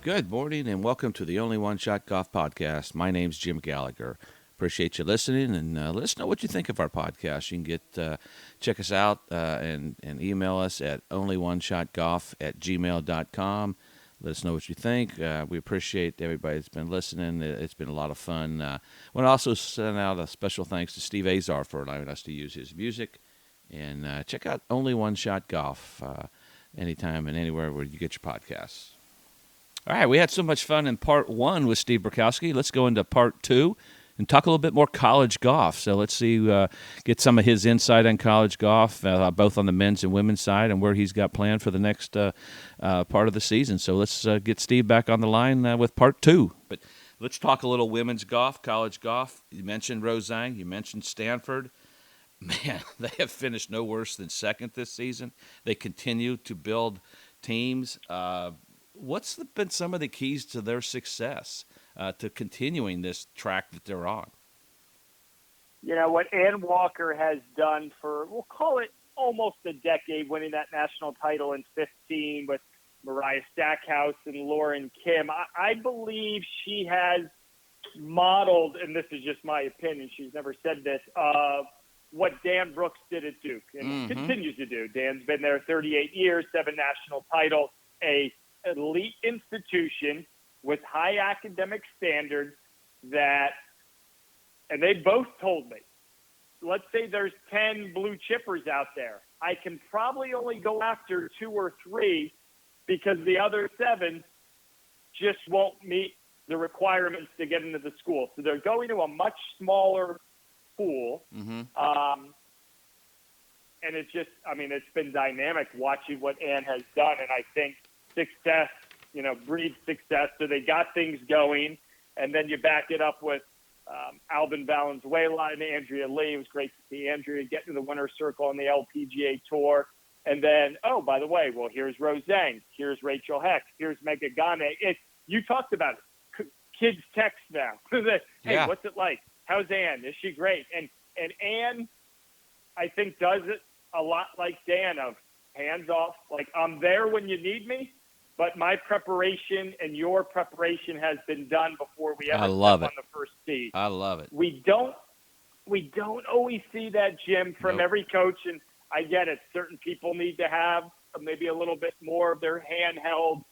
Good morning and welcome to the Only One Shot Golf Podcast. My name's Jim Gallagher. Appreciate you listening and let us know what you think of our podcast. You can check us out and email us at onlyoneshotgolf@gmail.com. Let us know what you think. We appreciate everybody that's been listening. It's been a lot of fun. I want to also send out a special thanks to Steve Azar for allowing us to use his music. And check out Only One Shot Golf anytime and anywhere where you get your podcasts. All right, we had so much fun in part one with Steve Burkowski. Let's go into part two and talk a little bit more college golf. So let's see, get some of his insight on college golf, both on the men's and women's side, and where he's got planned for the next part of the season. So let's get Steve back on the line with part two. But let's talk a little women's golf, college golf. You mentioned Rozang. You mentioned Stanford. Man, they have finished no worse than second this season. They continue to build teams. What's been some of the keys to their success, to continuing this track that they're on? You know, what Ann Walker has done for, we'll call it almost a decade, winning that national title in 15 with Mariah Stackhouse and Lauren Kim. I believe she has modeled, and this is just my opinion, she's never said this, what Dan Brooks did at Duke and continues to do. Dan's been there 38 years, 7 national titles, a elite institution with high academic standards that, and they both told me, let's say there's 10 blue chippers out there. I can probably only go after 2 or 3 because the other 7 just won't meet the requirements to get into the school. So they're going to a much smaller pool. And it's just, I mean, it's been dynamic watching what Ann has done. And I think success, breeds success. So they got things going, and then you back it up with Albin Valenzuela and Andrea Lee. It was great to see Andrea get to the winner's circle on the LPGA Tour. And then, oh, by the way, well, here's Rozang, here's Rachel Heck, here's Mega Gane. You talked about it. Kids text now. Hey, What's it like? How's Ann? Is she great? And Ann, I think, does it a lot like Dan, of hands off. Like, I'm there when you need me, but my preparation and your preparation has been done before we ever step on the first tee. I love it. We don't always see that, Jim, from every coach, and I get it. Certain people need to have maybe a little bit more of their handheld.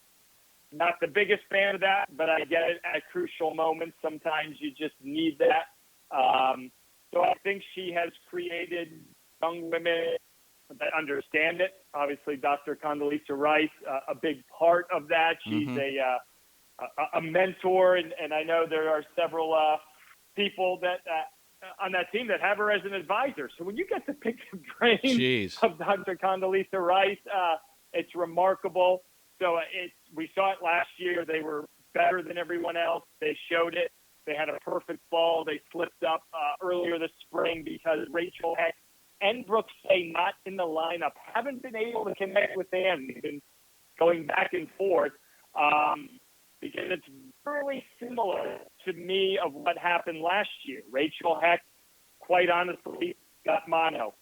Not the biggest fan of that, but I get it at crucial moments. Sometimes you just need that. So I think she has created young women that understand it. Obviously, Dr. Condoleezza Rice, a big part of that. She's a mentor, and I know there are several people that on that team that have her as an advisor. So when you get to pick the brain of Dr. Condoleezza Rice, it's remarkable. So we saw it last year. They were better than everyone else. They showed it. They had a perfect fall. They slipped up earlier this spring because Rachel Heck and Brooks Say, not in the lineup, haven't been able to connect with Ann. They've been going back and forth because it's really similar to me of what happened last year. Rachel Heck, quite honestly, got mono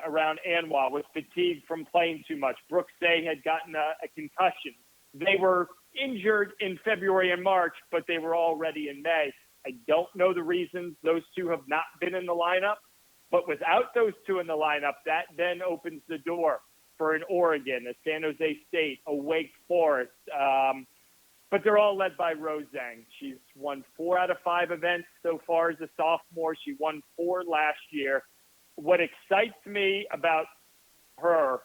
around Anwar, was fatigued from playing too much. Brooks Say had gotten a concussion. They were injured in February and March, but they were all ready in May. I don't know the reasons those two have not been in the lineup. But without those two in the lineup, that then opens the door for an Oregon, a San Jose State, a Wake Forest. But they're all led by Rozang. She's won 4 out of 5 events so far as a sophomore. She won 4 last year. What excites me about her,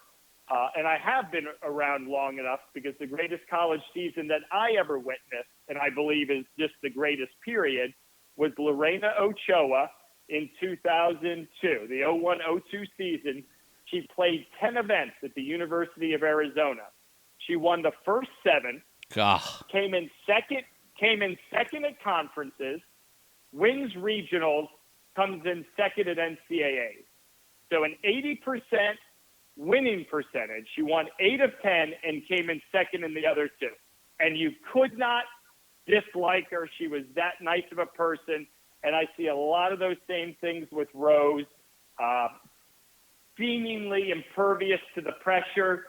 and I have been around long enough because the greatest college season that I ever witnessed, and I believe is just the greatest period, was Lorena Ochoa in 2002, the 01-02 season. She played 10 events at the University of Arizona. She won the first 7, came in second at conferences, wins regionals, comes in second at NCAAs. So an 80% winning percentage. She won 8 of 10 and came in second in the other 2. And you could not dislike her. She was that nice of a person. And I see a lot of those same things with Rose, seemingly impervious to the pressure.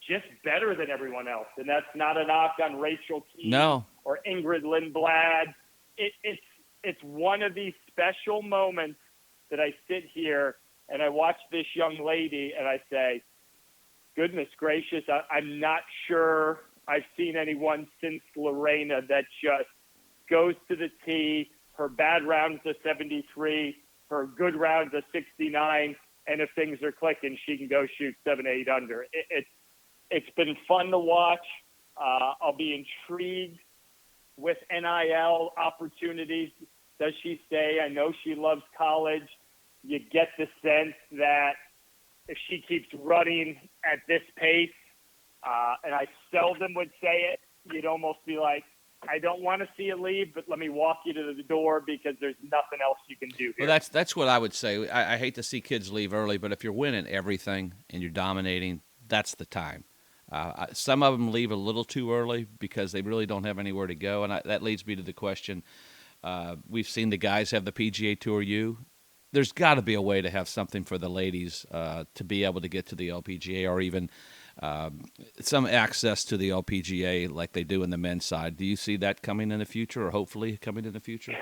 just better than everyone else. And that's not a knock on Rachel Key No. or Ingrid Lindblad. It's one of these special moments that I sit here and I watch this young lady and I say, goodness gracious, I'm not sure I've seen anyone since Lorena that just goes to the tee. Her bad round's a 73, her good round's a 69, and if things are clicking, she can go shoot 7, 8 under. It's been fun to watch. I'll be intrigued with NIL opportunities. Does she stay? I know she loves college. You get the sense that if she keeps running at this pace, and I seldom would say it, you'd almost be like, I don't want to see you leave, but let me walk you to the door because there's nothing else you can do here. Well, that's what I would say. I hate to see kids leave early, but if you're winning everything and you're dominating, that's the time. Some of them leave a little too early because they really don't have anywhere to go, and that leads me to the question. We've seen the guys have the PGA Tour U. There's got to be a way to have something for the ladies to be able to get to the LPGA or even some access to the LPGA like they do in the men's side. Do you see that coming in the future or hopefully coming in the future?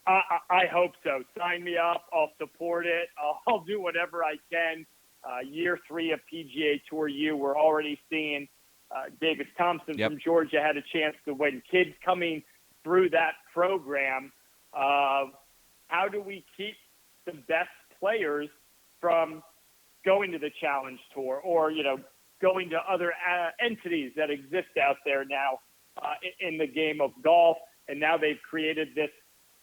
I hope so. Sign me up. I'll support it. I'll do whatever I can. Year 3 of PGA Tour U, we're already seeing Davis Thompson from Georgia had a chance to win. Kids coming through that program. How do we keep the best players from going to the Challenge Tour or, going to other entities that exist out there now in the game of golf? And now they've created this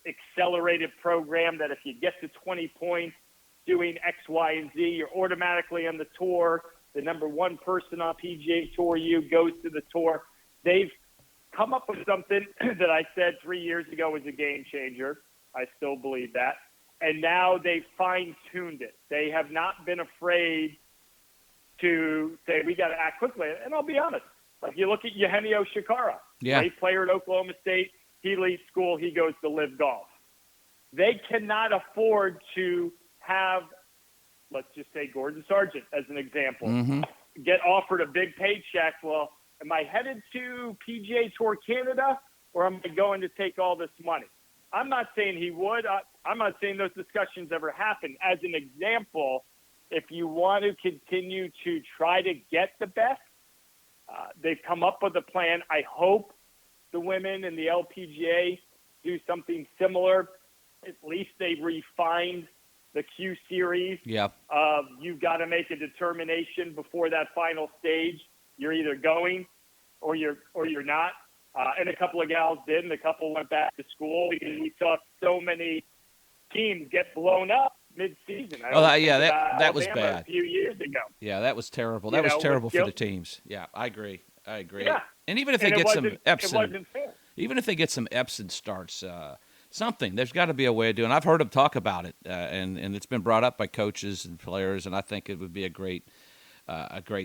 accelerated program that if you get to 20 points doing X, Y, and Z, you're automatically on the tour. The number one person on PGA Tour U goes to the tour. They've come up with something that I said 3 years ago was a game changer. I still believe that. And now they've fine-tuned it. They have not been afraid to say, we got to act quickly. And I'll be honest, like you look at Eugenio Shikara, great player at Oklahoma State. He leaves school. He goes to Live Golf. They cannot afford to have, let's just say Gordon Sargent as an example, get offered a big paycheck. Well, am I headed to PGA Tour Canada or am I going to take all this money? I'm not saying he would. I'm not saying those discussions ever happen. As an example, if you want to continue to try to get the best, they've come up with a plan. I hope the women and the LPGA do something similar. At least they refined the Q series of you've got to make a determination before that final stage. You're either going or you're not. And a couple of gals did, and a couple went back to school because we saw so many teams get blown up mid-season. That was bad. A few years ago. Yeah, that was terrible. That was terrible for the teams. Yeah, I agree. Yeah. And even if they get some Epson, even if they get some Epson starts, something, there's got to be a way of doing it. I've heard them talk about it, and it's been brought up by coaches and players, and I think it would be a great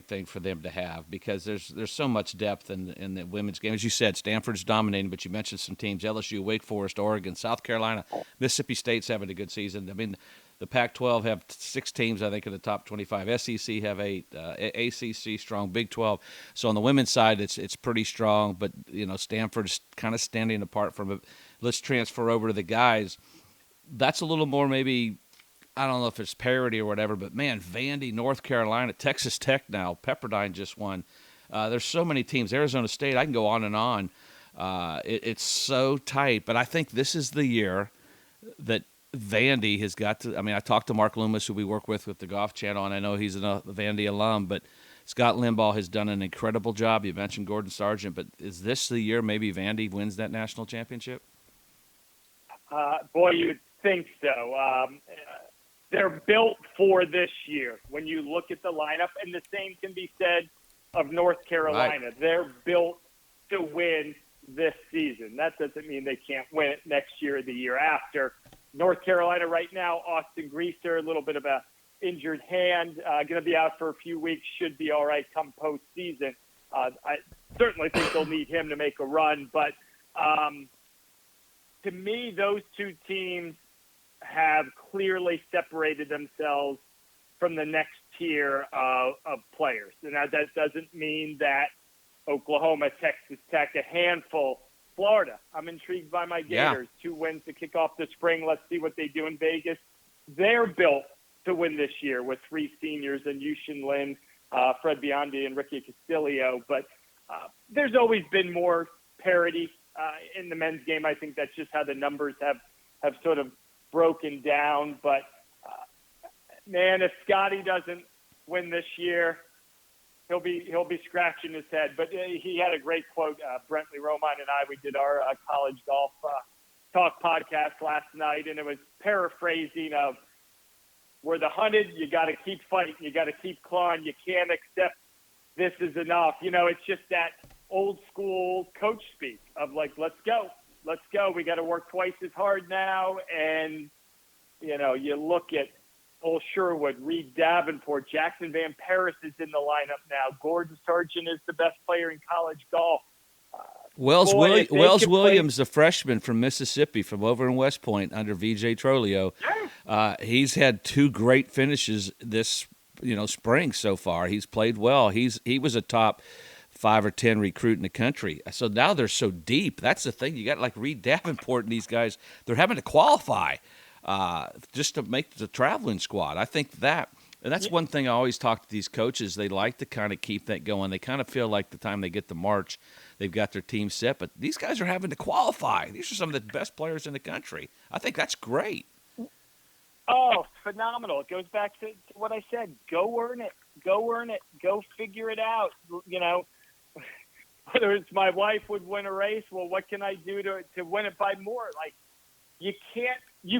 thing for them to have because there's so much depth in the women's game. As you said, Stanford's dominating, but you mentioned some teams, LSU, Wake Forest, Oregon, South Carolina, Mississippi State's having a good season. I mean, the Pac-12 have 6 teams, I think, in the top 25. SEC have 8. ACC strong. Big 12. So on the women's side, it's pretty strong, but, Stanford's kind of standing apart from it. Let's transfer over to the guys. That's a little more maybe – I don't know if it's parity or whatever, but, man, Vandy, North Carolina, Texas Tech now, Pepperdine just won. There's so many teams. Arizona State, I can go on and on. It's so tight, but I think this is the year that Vandy has got to – I mean, I talked to Mark Loomis, who we work with the Golf Channel, and I know he's a Vandy alum, but Scott Limbaugh has done an incredible job. You mentioned Gordon Sargent, but is this the year maybe Vandy wins that national championship? Boy, you'd think so. They're built for this year. When you look at the lineup, and the same can be said of North Carolina. Right. They're built to win this season. That doesn't mean they can't win it next year or the year after. North Carolina right now, Austin Greaser, a little bit of a injured hand, going to be out for a few weeks, should be all right come postseason. I certainly think they'll need him to make a run. But to me, those two teams have clearly separated themselves from the next tier of players. And that doesn't mean that Oklahoma, Texas Tech, a handful, Florida. I'm intrigued by my Gators. 2 wins to kick off the spring. Let's see what they do in Vegas. They're built to win this year with 3 seniors and Yushin Lin, Fred Biondi, and Ricky Castillo. But there's always been more parity in the men's game. I think that's just how the numbers have sort of broken down. But, man, if Scotty doesn't win this year, he'll be scratching his head. But he had a great quote. Brentley Romine and we did our college golf talk podcast last night, and it was paraphrasing of, we're the hunted, you got to keep fighting, you got to keep clawing, you can't accept this is enough. It's just that old school coach speak of like, let's go, we got to work twice as hard now. And, you look at Cole Sherwood, Reed Davenport, Jackson Van Paris is in the lineup now. Gordon Sargent is the best player in college golf. Wells Williams, the freshman from Mississippi, from over in West Point under VJ Trolio, he's had 2 great finishes this spring so far. He's played well. He was a top 5 or 10 recruit in the country. So now they're so deep. That's the thing. You got like Reed Davenport and these guys. They're having to qualify just to make the traveling squad. I think that. And that's one thing I always talk to these coaches. They like to kind of keep that going. They kind of feel like the time they get to March, they've got their team set. But these guys are having to qualify. These are some of the best players in the country. I think that's great. Oh, phenomenal. It goes back to what I said. Go earn it. Go figure it out. Whether it's my wife would win a race, well, what can I do to win it by more? Like, you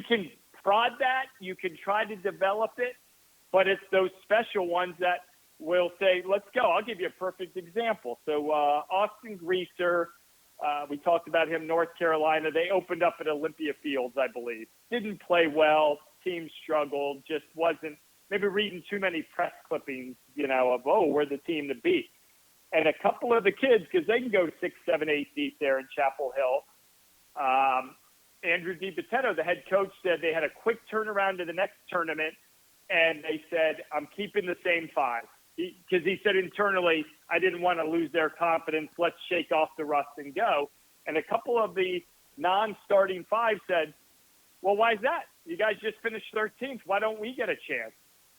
can prod that. You can try to develop it. But it's those special ones that will say, let's go. I'll give you a perfect example. So Austin Greaser, we talked about him, North Carolina. They opened up at Olympia Fields, I believe. Didn't play well. Team struggled. Just wasn't maybe reading too many press clippings, of, we're the team to beat. And a couple of the kids, because they can go 6, 7, 8 deep there in Chapel Hill, Andrew DiBattista, the head coach, said they had a quick turnaround to the next tournament. And they said, I'm keeping the same 5. Because he said internally, I didn't want to lose their confidence. Let's shake off the rust and go. And a couple of the non-starting 5 said, well, why is that? You guys just finished 13th. Why don't we get a chance?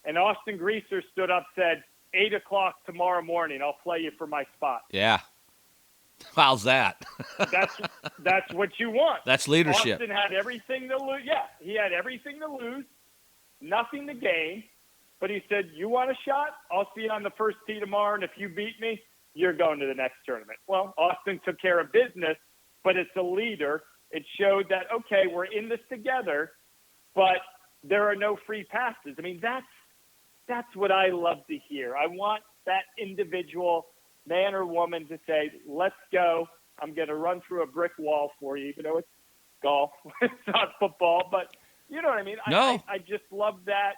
And Austin Greaser stood up, said, 8 o'clock tomorrow morning, I'll play you for my spot. Yeah. How's that? That's what you want. That's leadership. Austin had everything to lose. Yeah, he had everything to lose. Nothing to gain, but he said, you want a shot? I'll see you on the first tee tomorrow, and if you beat me, you're going to the next tournament. Well, Austin took care of business, but it's a leader. It showed that, okay, we're in this together, but there are no free passes. I mean, that's what I love to hear. I want that individual man or woman to say, let's go. I'm going to run through a brick wall for you, even though it's golf. It's not football, but – you know what I mean? No. I just love that.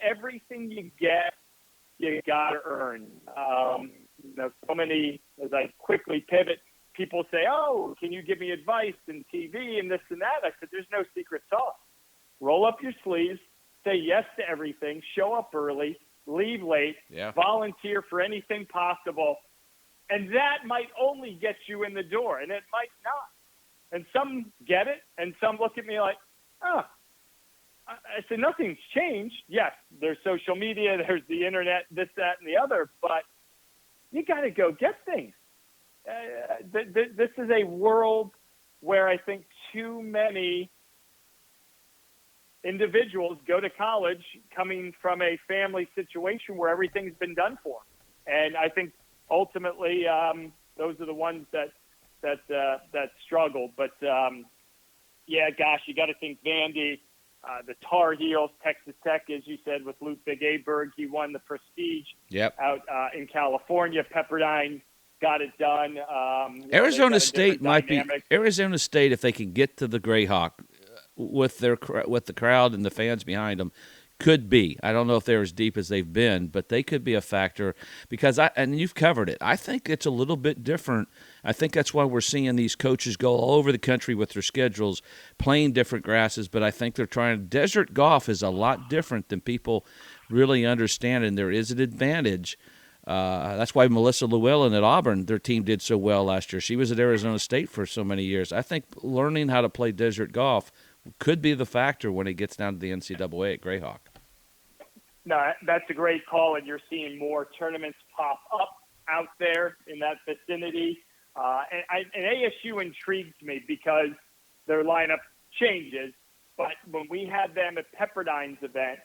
Everything you get, you got to earn. So many, as I quickly pivot, people say, oh, can you give me advice in TV and this and that? I said, there's no secret sauce. Roll up your sleeves, say yes to everything, show up early, leave late, volunteer for anything possible. And that might only get you in the door, and it might not. And some get it, and some look at me like, I said, nothing's changed. Yes, there's social media, there's the internet, this, that, and the other, but you got to go get things. This is a world where I think too many individuals go to college coming from a family situation where everything's been done for them. And I think ultimately those are the ones that struggle. But, you got to think Vandy, the Tar Heels, Texas Tech, as you said, with Ludwig Aberg. He won the Prestige out in California. Pepperdine got it done. Arizona State might be – Arizona State, if they can get to the Grayhawk with the crowd and the fans behind them, could be. I don't know if they're as deep as they've been, but they could be a factor because and you've covered it. I think it's a little bit different. I think that's why we're seeing these coaches go all over the country with their schedules, playing different grasses, but I think they're trying – desert golf is a lot different than people really understand, and there is an advantage. That's why Melissa Llewellyn at Auburn, their team did so well last year. She was at Arizona State for so many years. I think learning how to play desert golf could be the factor when it gets down to the NCAA at Grayhawk. No, that's a great call, and you're seeing more tournaments pop up out there in that vicinity. And ASU intrigues me because their lineup changes, but when we had them at Pepperdine's event,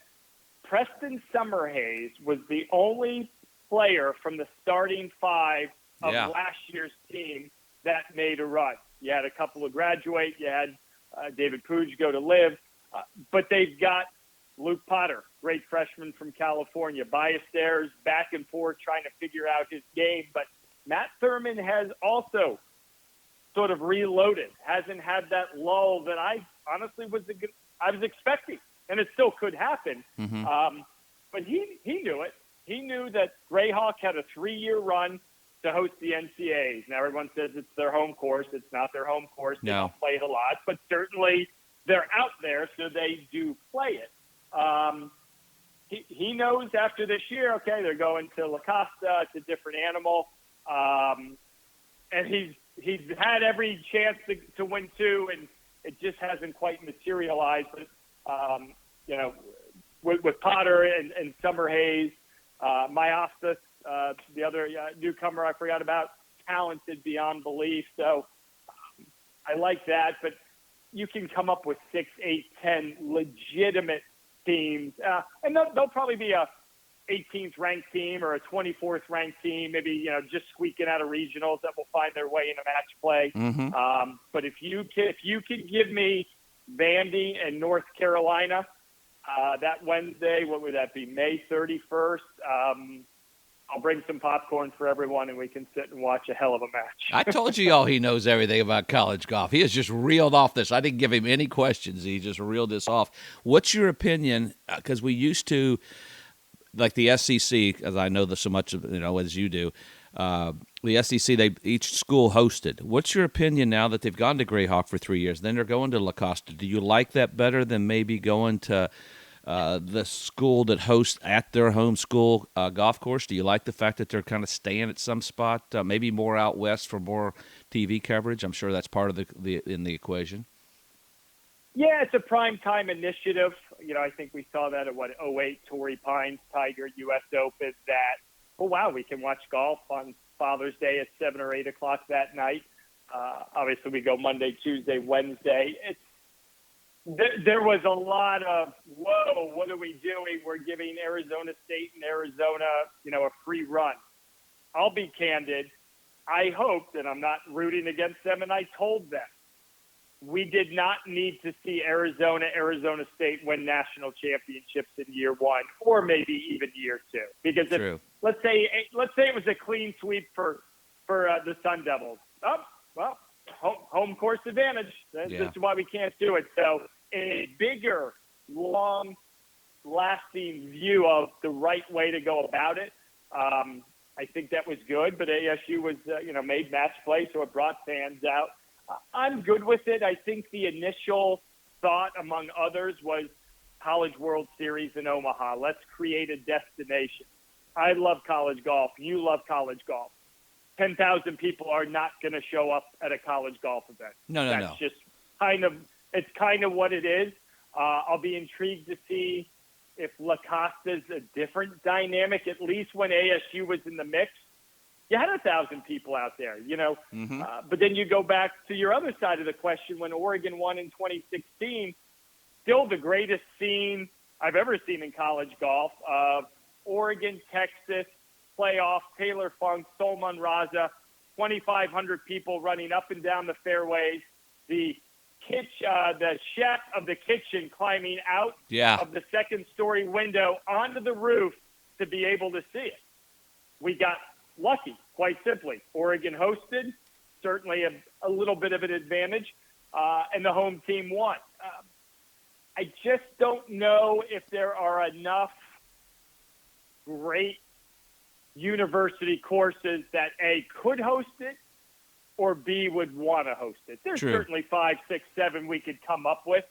Preston Summerhays was the only player from the starting five of last year's team that made a run. You had a couple of graduate, you had David Pooge go to live, but they've got Luke Potter, great freshman from California. Ballesteros back and forth trying to figure out his game. But Matt Thurman has also sort of reloaded, hasn't had that lull that I honestly was expecting. And it still could happen. Mm-hmm. But he knew it. He knew that Grayhawk had a 3-year run to host the NCAAs. Now everyone says it's their home course. It's not their home course. They don't play it a lot. But certainly they're out there, so they do play it. He knows after this year, okay, they're going to La Costa. It's a different animal. And he's had every chance to win two, and it just hasn't quite materialized. But, with Potter and Summerhays, Myostas, the other newcomer I forgot about, talented beyond belief. So I like that. But you can come up with 6, 8, 10 legitimate teams, and they'll probably be a 18th ranked team or a 24th ranked team, maybe just squeaking out of regionals that will find their way into match play. Mm-hmm. But if you could give me Vandy and North Carolina that Wednesday, what would that be? May 31st. I'll bring some popcorn for everyone, and we can sit and watch a hell of a match. I told you all he knows everything about college golf. He has just reeled off this. I didn't give him any questions. He just reeled this off. What's your opinion? Because we used to, like the SEC, as I know this so much, as you do, the SEC, each school hosted. What's your opinion now that they've gone to Grayhawk for 3 years? Then they're going to La Costa. Do you like that better than maybe going to the school that hosts at their home school golf course? Do you like the fact that they're kind of staying at some spot, maybe more out west for more TV coverage? I'm sure that's part of the equation. Yeah, it's a prime time initiative. I think we saw that at 08 Torrey Pines Tiger US Open. That we can watch golf on Father's Day at 7 or 8 o'clock that night. Obviously, we go Monday, Tuesday, Wednesday. There was a lot of, whoa, what are we doing? We're giving Arizona State and Arizona, a free run. I'll be candid. I hoped, and I'm not rooting against them, and I told them, we did not need to see Arizona State win national championships in year one or maybe even year two. Because let's say it was a clean sweep for the Sun Devils. Home course advantage. This is why we can't do it. So a bigger, long-lasting view of the right way to go about it. I think that was good, but ASU was, made match play, so it brought fans out. I'm good with it. I think the initial thought, among others, was College World Series in Omaha. Let's create a destination. I love college golf. You love college golf. 10,000 people are not going to show up at a college golf event. That's just kind of what it is. I'll be intrigued to see if La Costa's a different dynamic. At least when ASU was in the mix, you had 1,000 people out there, Mm-hmm. But then you go back to your other side of the question when Oregon won in 2016, still the greatest scene I've ever seen in college golf of Oregon, Texas, playoff, Taylor Funk, Solomon Raza, 2,500 people running up and down the fairways, the chef of the kitchen climbing out of the second-story window onto the roof to be able to see it. We got lucky, quite simply. Oregon hosted, certainly a little bit of an advantage, and the home team won. I just don't know if there are enough great university courses that A, could host it, or B, would want to host it. There's certainly 5, 6, 7 we could come up with.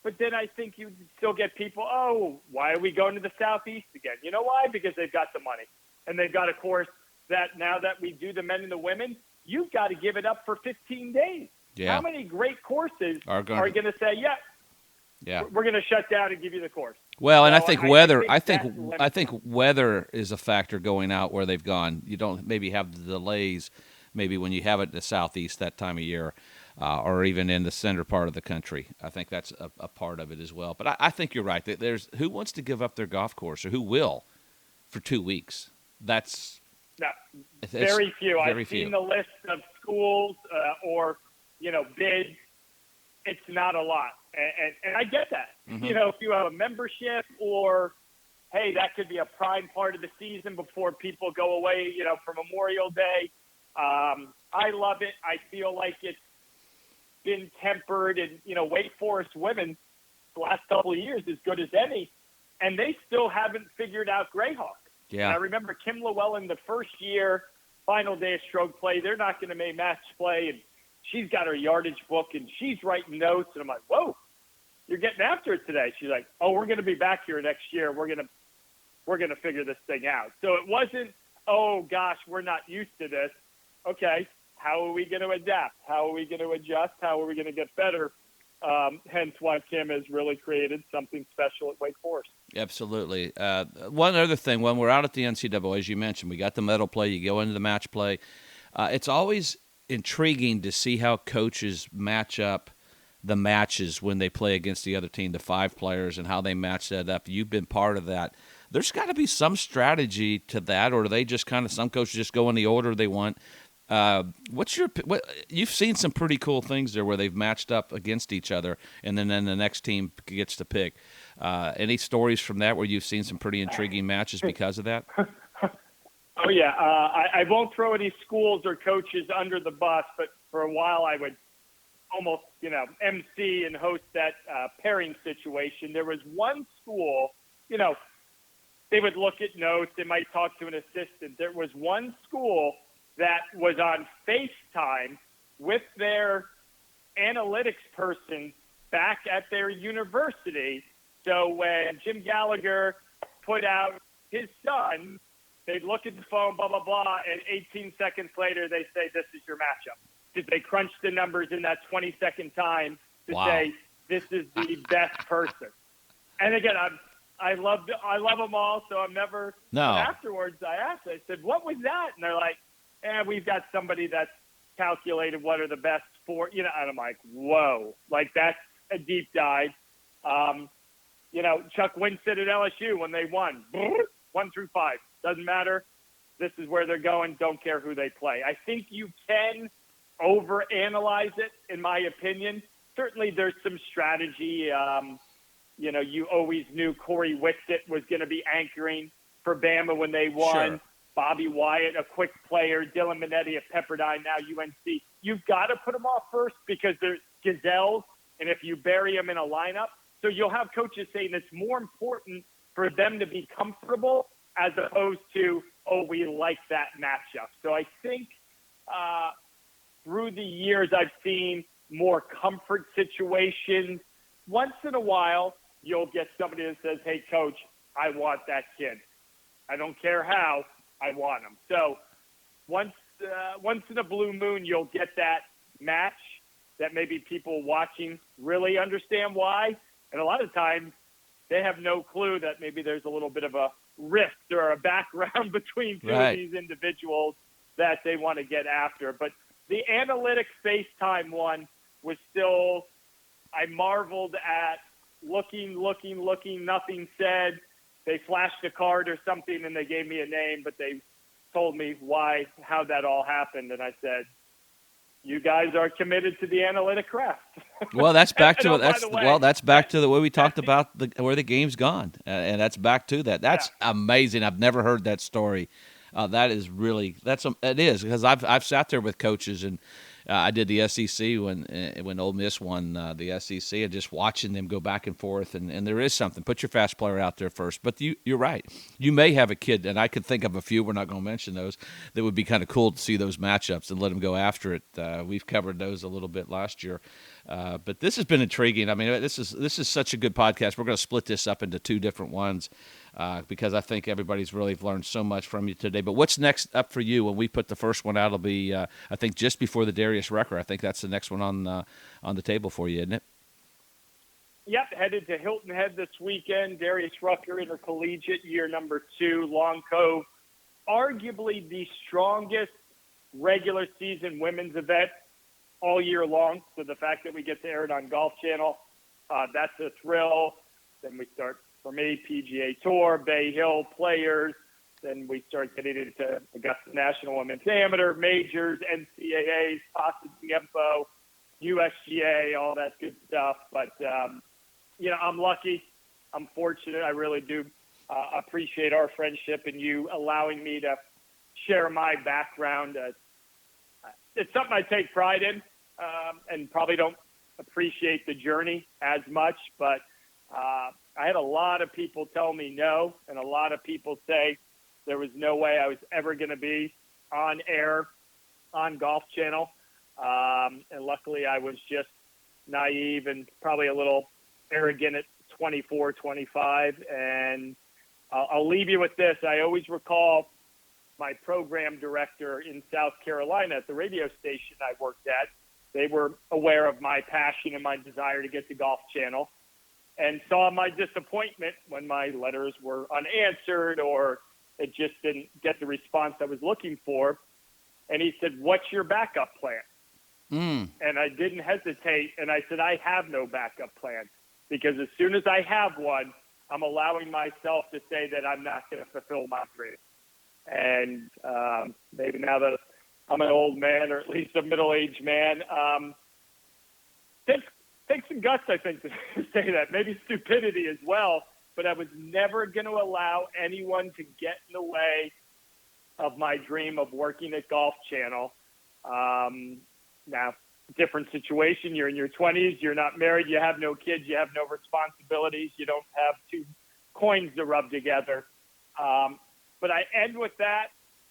But then I think you still get people, oh, why are we going to the Southeast again? You know why? Because they've got the money. And they've got a course that now that we do the men and the women, you've got to give it up for 15 days. Yeah. How many great courses are going going to say, we're going to shut down and give you the course? Well, and So I think weather. I I think weather is a factor going out where they've gone. You don't maybe have the delays, maybe when you have it in the Southeast that time of year, or even in the center part of the country. I think that's a part of it as well. But I think you're right. There's who wants to give up their golf course, or who will, for 2 weeks. That's very few. Very I've few. seen the list of schools or bids. It's not a lot. And I get that. Mm-hmm. If you have a membership or, hey, that could be a prime part of the season before people go away, for Memorial Day. I love it. I feel like it's been tempered. And, Wake Forest women the last couple of years as good as any. And they still haven't figured out Grayhawk. Yeah. And I remember Kim Llewellyn the first year, final day of stroke play, they're not going to make match play. And she's got her yardage book, and she's writing notes. And I'm like, whoa, you're getting after it today. She's like, oh, we're going to be back here next year. We're going to figure this thing out. So it wasn't, oh, gosh, we're not used to this. Okay, how are we going to adapt? How are we going to adjust? How are we going to get better? Hence why Kim has really created something special at Wake Forest. Absolutely. One other thing, when we're out at the NCAA, as you mentioned, we got the medal play, you go into the match play. It's always intriguing to see how coaches match up the matches when they play against the other team, the 5 players, and how they match that up. You've been part of that. There's got to be some strategy to that, or do they just some coaches just go in the order they want? You've seen some pretty cool things there where they've matched up against each other, and then the next team gets to pick. Any stories from that where you've seen some pretty intriguing matches because of that? Oh, yeah. I won't throw any schools or coaches under the bus, but for a while I would almost, MC and host that pairing situation. There was one school, they would look at notes. They might talk to an assistant. There was one school that was on FaceTime with their analytics person back at their university. So when Jim Gallagher put out his son, they'd look at the phone, blah, blah, blah, and 18 seconds later they say, this is your matchup. Did they crunch the numbers in that 20-second time to say, this is the best person? And again, I love them all, so I'm never – No. Afterwards, I asked, I said, what was that? And they're like, we've got somebody that's calculated what are the best 4 – and I'm like, whoa. Like, that's a deep dive. Chuck Winstead at LSU when they won, 1 through 5. Doesn't matter. This is where they're going. Don't care who they play. I think you can overanalyze it, in my opinion. Certainly there's some strategy. You always knew Corey Whitsitt was going to be anchoring for Bama when they won. Sure. Bobby Wyatt, a quick player. Dylan Minetti at Pepperdine, now UNC. You've got to put them off first because they're gazelles, and if you bury them in a lineup, so you'll have coaches saying it's more important for them to be comfortable as opposed to, oh, we like that matchup. So I think through the years I've seen more comfort situations. Once in a while, you'll get somebody that says, hey, coach, I want that kid. I don't care how, I want him. So once in a blue moon, you'll get that match that maybe people watching really understand why. And a lot of times they have no clue that maybe there's a little bit of a rift or a background between two of these individuals that they want to get after. But the analytic FaceTime one was still, I marveled at looking, nothing said. They flashed a card or something and they gave me a name, but they told me how that all happened. And I said, you guys are committed to the analytic craft. Well, that's back to that's back to the way we talked about where the game's gone, and that's back to that. That's amazing. I've never heard that story. That is really it is because I've sat there with coaches and I did the SEC when Ole Miss won the SEC, and just watching them go back and forth. And there is something. Put your fast player out there first. But you're right. You may have a kid, and I could think of a few. We're not going to mention those. That would be kind of cool to see those matchups and let them go after it. We've covered those a little bit last year. But this has been intriguing. I mean, this is such a good podcast. We're going to split this up into two different ones because I think everybody's really learned so much from you today. But what's next up for you? When we put the first one out, it'll be I think just before the Darius Rucker. I think that's the next one on the table for you, isn't it? Yep, headed to Hilton Head this weekend. Darius Rucker, intercollegiate, year number 2, Long Cove. Arguably the strongest regular season women's event all year long. So the fact that we get to air it on Golf Channel, that's a thrill. Then we start, for me, PGA Tour, Bay Hill Players. Then we start getting into Augusta National Women's Amateur, Majors, NCAAs, possibly Info, USGA, all that good stuff. But, I'm lucky. I'm fortunate. I really do appreciate our friendship and you allowing me to share my background. It's something I take pride in. And probably don't appreciate the journey as much, but I had a lot of people tell me no, and a lot of people say there was no way I was ever going to be on air on Golf Channel. And luckily I was just naive and probably a little arrogant at 24, 25. And I'll leave you with this. I always recall my program director in South Carolina at the radio station I worked at. They were aware of my passion and my desire to get to Golf Channel and saw my disappointment when my letters were unanswered or it just didn't get the response I was looking for. And he said, "What's your backup plan?" And I didn't hesitate. And I said, "I have no backup plan because as soon as I have one, I'm allowing myself to say that I'm not going to fulfill my dream." And maybe now that I'm an old man, or at least a middle-aged man, takes some guts, I think, to say that. Maybe stupidity as well, but I was never going to allow anyone to get in the way of my dream of working at Golf Channel. Now, different situation. You're in your 20s. You're not married. You have no kids. You have no responsibilities. You don't have two coins to rub together. But I end with that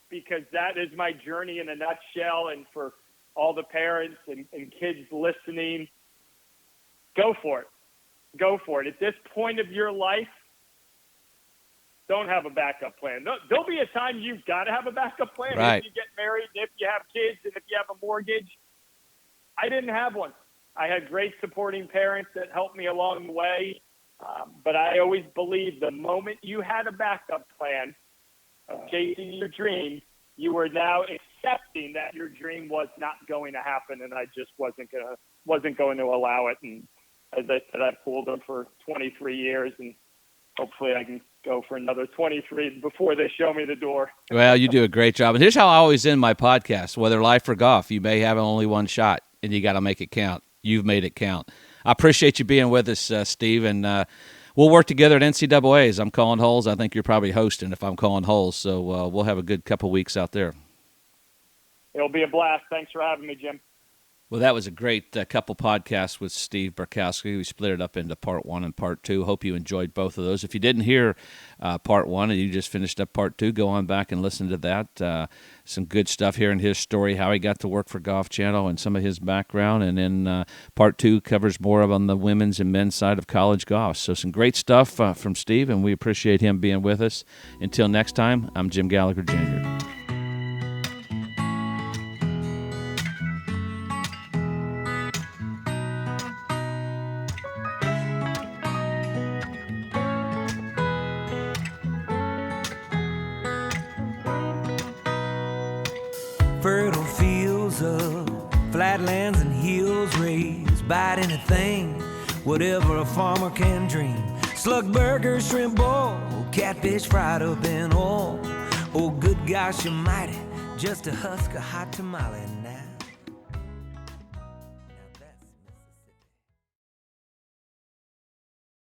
because that is my journey in a nutshell. And for all the parents and kids listening, go for it. Go for it. At this point of your life, don't have a backup plan. There'll be a time you've got to have a backup plan. Right. If you get married, if you have kids, and if you have a mortgage. I didn't have one. I had great supporting parents that helped me along the way. But I always believed the moment you had a backup plan of chasing your dream, you were now accepting that your dream was not going to happen, and I just wasn't going to allow it. And as I said, I've pulled them for 23 years, and hopefully I can go for another 23 before they show me the door. Well, you do a great job. And here's how I always end my podcast, whether life or golf. You may have only one shot, and you got to make it count. You've made it count. I appreciate you being with us, Steve, and we'll work together at NCAAs. I'm calling holes. I think you're probably hosting if I'm calling holes, so we'll have a good couple weeks out there. It'll be a blast. Thanks for having me, Jim. Well, that was a great couple podcasts with Steve Burkowski. We split it up into part 1 and part 2. Hope you enjoyed both of those. If you didn't hear part 1 and you just finished up part 2, go on back and listen to that. Some good stuff here in his story, how he got to work for Golf Channel and some of his background. And then part 2 covers more on the women's and men's side of college golf. So some great stuff from Steve, and we appreciate him being with us. Until next time, I'm Jim Gallagher, Jr. Fertile fields of flatlands and hills raised, bite anything, whatever a farmer can dream. Slug burgers, shrimp boil, catfish fried up in oil. Oh, good gosh almighty, just a husk of hot tamale.